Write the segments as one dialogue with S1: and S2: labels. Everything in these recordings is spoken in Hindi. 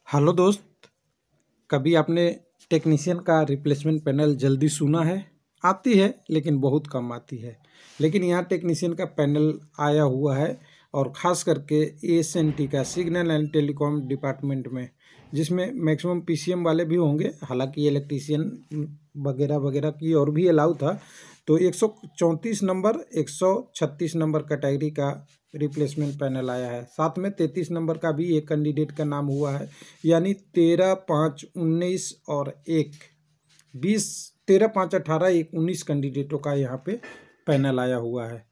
S1: हेलो दोस्त, कभी आपने टेक्नीशियन का रिप्लेसमेंट पैनल जल्दी सुना है? आती है लेकिन बहुत कम आती है। लेकिन यहाँ टेक्नीशियन का पैनल आया हुआ है और ख़ास करके एस&टी का सिग्नल एंड टेलीकॉम डिपार्टमेंट में, जिसमें मैक्सिमम पीसीएम वाले भी होंगे। हालांकि इलेक्ट्रीशियन वगैरह वगैरह की और भी अलाउ था। तो 134 नंबर 136 नंबर कैटेगरी का रिप्लेसमेंट पैनल आया है। साथ में 33 नंबर का भी एक कैंडिडेट का नाम हुआ है, यानी 13, 5, 19 और 1 20 13, 5, 18, 1, 19 कैंडिडेटों का यहाँ पे पैनल आया हुआ है।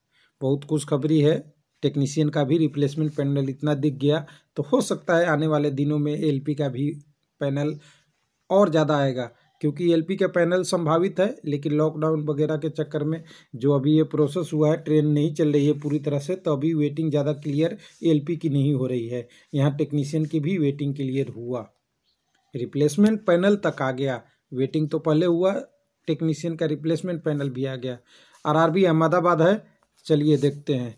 S1: बहुत खुशखबरी है। टेक्नीशियन का भी रिप्लेसमेंट पैनल इतना दिख गया तो हो सकता है आने वाले दिनों में एलपी का भी पैनल और ज़्यादा आएगा, क्योंकि एलपी का पैनल संभावित है। लेकिन लॉकडाउन वगैरह के चक्कर में जो अभी ये प्रोसेस हुआ है, ट्रेन नहीं चल रही है पूरी तरह से, तो अभी वेटिंग ज़्यादा क्लियर एलपी की नहीं हो रही है। यहाँ टेक्नीशियन की भी वेटिंग क्लियर हुआ, रिप्लेसमेंट पैनल तक आ गया। वेटिंग तो पहले हुआ, टेक्नीशियन का रिप्लेसमेंट पैनल भी आ गया। आरआरबी अहमदाबाद है, चलिए देखते हैं।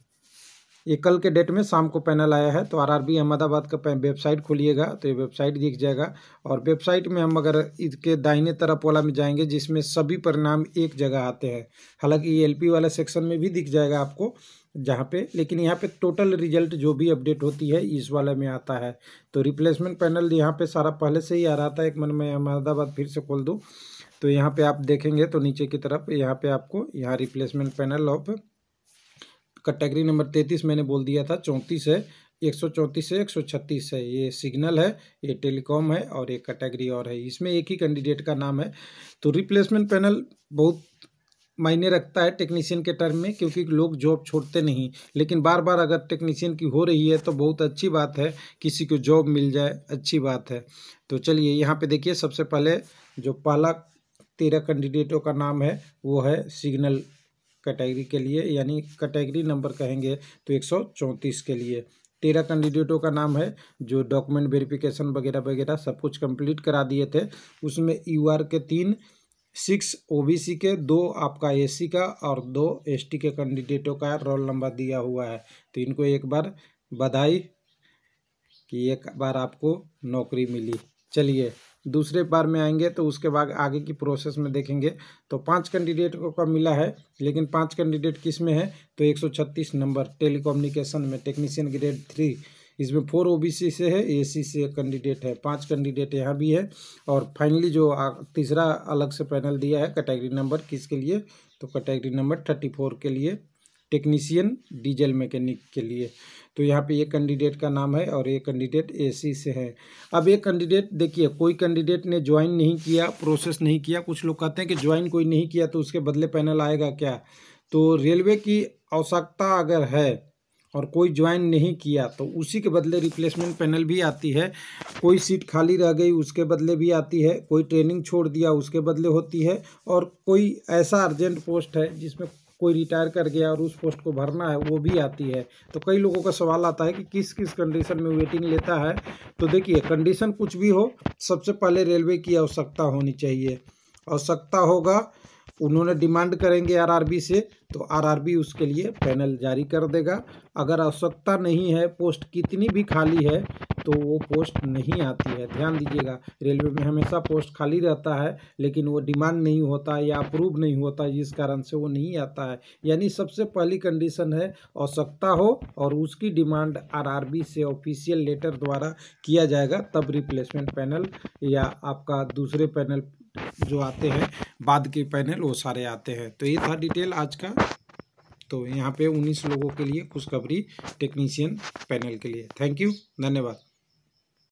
S1: ये कल के डेट में शाम को पैनल आया है। तो आरआरबी अहमदाबाद का वेबसाइट खोलिएगा तो ये वेबसाइट दिख जाएगा। और वेबसाइट में हम अगर इसके दाहिने तरफ वाला में जाएंगे, जिसमें सभी परिणाम एक जगह आते हैं। हालांकि ये एलपी वाला सेक्शन में भी दिख जाएगा आपको जहाँ पे, लेकिन यहाँ पे टोटल रिजल्ट जो भी अपडेट होती है इस वाले में आता है। तो रिप्लेसमेंट पैनल यहाँ पे सारा पहले से ही आ रहा था। एक मिनट में अहमदाबाद फिर से खोल दूँ तो यहाँ पे आप देखेंगे तो नीचे की तरफ यहाँ पे आपको यहाँ replacement panel of category number 33 मैंने बोल दिया था, 34 है, 134 से 136 है। ये सिग्नल है, ये टेलीकॉम है और एक कैटेगरी और है। इसमें एक ही कैंडिडेट का नाम है। तो रिप्लेसमेंट पैनल बहुत मायने रखता है टेक्नीशियन के टर्म में, क्योंकि लोग जॉब छोड़ते नहीं। लेकिन बार बार अगर टेक्नीशियन की हो रही है तो बहुत अच्छी बात है, किसी को जॉब मिल जाए अच्छी बात है। तो चलिए यहाँ पे देखिए, सबसे पहले जो पहला 13 कैंडिडेटों का नाम है वो है सिग्नल कैटेगरी के लिए, यानी कैटेगरी नंबर कहेंगे तो 134 के लिए 13 कैंडिडेटों का नाम है, जो डॉक्यूमेंट वेरिफिकेशन वगैरह वगैरह सब कुछ कंप्लीट करा दिए थे। उसमें यूआर के 3, 6 ओबीसी के 2, आपका एससी का और 2 एसटी के कैंडिडेटों का रोल नंबर दिया हुआ है। तो इनको एक बार बधाई कि एक बार आपको नौकरी मिली। चलिए दूसरे बार में आएंगे तो उसके बाद आगे की प्रोसेस में देखेंगे। तो 5 कैंडिडेट को मिला है, लेकिन 5 कैंडिडेट किस में है तो 136 नंबर टेलीकम्युनिकेशन में टेक्नीशियन ग्रेड 3, इसमें 4 ओबीसी से है, एसी से कैंडिडेट है। 5 कैंडिडेट यहाँ भी है। और फाइनली जो तीसरा अलग से पैनल दिया है कैटेगरी नंबर किसके लिए, तो कैटेगरी नंबर 34 के लिए, टेक्नीशियन डीजल मैकेनिक के लिए। तो यहाँ पे एक कैंडिडेट का नाम है और एक कैंडिडेट एसी से है। अब एक कैंडिडेट देखिए, कोई कैंडिडेट ने ज्वाइन नहीं किया, प्रोसेस नहीं किया। कुछ लोग कहते हैं कि ज्वाइन कोई नहीं किया तो उसके बदले पैनल आएगा क्या। तो रेलवे की आवश्यकता अगर है और कोई ज्वाइन नहीं किया तो उसी के बदले रिप्लेसमेंट पैनल भी आती है। कोई सीट खाली रह गई उसके बदले भी आती है, कोई ट्रेनिंग छोड़ दिया उसके बदले होती है, और कोई ऐसा अर्जेंट पोस्ट है जिसमें कोई रिटायर कर गया और उस पोस्ट को भरना है वो भी आती है। तो कई लोगों का सवाल आता है कि किस किस कंडीशन में वेटिंग लेता है। तो देखिए, कंडीशन कुछ भी हो, सबसे पहले रेलवे की आवश्यकता होनी चाहिए। आवश्यकता होगा, उन्होंने डिमांड करेंगे आरआरबी से, तो आरआरबी उसके लिए पैनल जारी कर देगा। अगर आवश्यकता नहीं है, पोस्ट कितनी भी खाली है, तो वो पोस्ट नहीं आती है। ध्यान दीजिएगा, रेलवे में हमेशा पोस्ट खाली रहता है, लेकिन वो डिमांड नहीं होता या अप्रूव नहीं होता, जिस कारण से वो नहीं आता है। यानी सबसे पहली कंडीशन है आवश्यकता हो और उसकी डिमांड आरआरबी से ऑफिशियल लेटर द्वारा किया जाएगा, तब रिप्लेसमेंट पैनल या आपका दूसरे पैनल जो आते हैं बाद के पैनल वो सारे आते हैं। तो ये था डिटेल आज का। तो यहाँ पे 19 लोगों के लिए खुशखबरी टेक्नीशियन पैनल के लिए। थैंक यू, धन्यवाद।